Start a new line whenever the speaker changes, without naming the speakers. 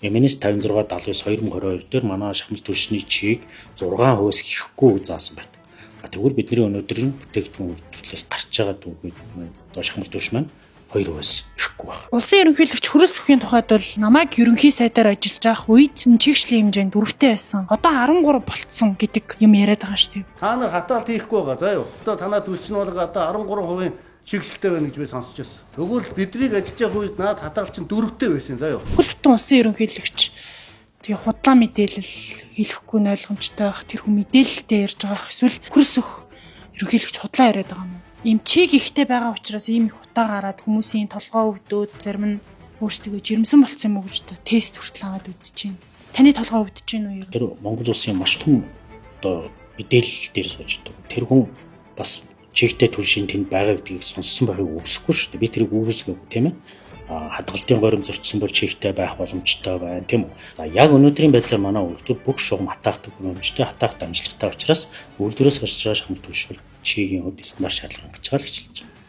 МНС 5679/2022 дээр манай шахмал түлшний чийг 6% хийхгүй заасан байна. Тэгвэл бидний өнөөдрийн бүтээгдэхүүн үйлдвэрлэлээс гарч байгаа түүхүүд одоо шахмал түлш маань 2% ихэхгүй байна.
Улсын ерөнхийлөгч Хүрээс өхийн тухайд бол намайг ерөнхий сайдаар ажиллаж байх үед чигшлийн хэмжээнд 4-тэй байсан. Одоо 13 болцсон гэдэг юм яриад байгаа шүү дээ.
Та нар хатаалт хийхгүй байгаа заа юу. Одоо танаа түлшин бол одоо 13% чигшэлтэй байна гэж би сонсч байсан. Тэгвэл биднийг ажиллаж явах үед наад хатаалт чинь 4-тэй байсан заа юу.
Бүлтэн улсын ерөнхийлөгч тэгээ худлаа мэдээлэл хэлэхгүй нь ойлгомжтой байх. Тэр хүн мэдээлэлтэй ярьж байгаа эсвэл Хүрээс өх ерөнхийлөгч худлаа яриад байгаа юм. Им чиг ихтэй байгаа учраас ийм их утаа гараад хүмүүсийн толгоо өвдөөд зарим нь өөрсдөө жирэмсэн болцсон юм уу гэж тест хүртэл аваад үзэж байна. Таны толгоо өвдөж байна уу?
Тэр Монгол улсын маш том одоо мэдээлэл дээр сууж байгаа. Тэр хүн бас чигтэй түлшийн тэнд байгаа гэдгийг сонссон байхыг үгүйсэхгүй шүү дээ. Би тэрийг үгүйсгэв тийм ээ. Хадгалтын горим зөрчсөн бол чигтэй байх боломжтой байна тийм үү. За яг өнөөдрийн байдлаар манай үйлдвэр бүх шугам хатаахдаг хөрөмжтэй хатаахт амжилттай учраас үйлдвэрээс гарч байгаа шахмал түлш бол чигийн хувьд стандарт шаардлага гэж байгаа л гэж хэлж байна.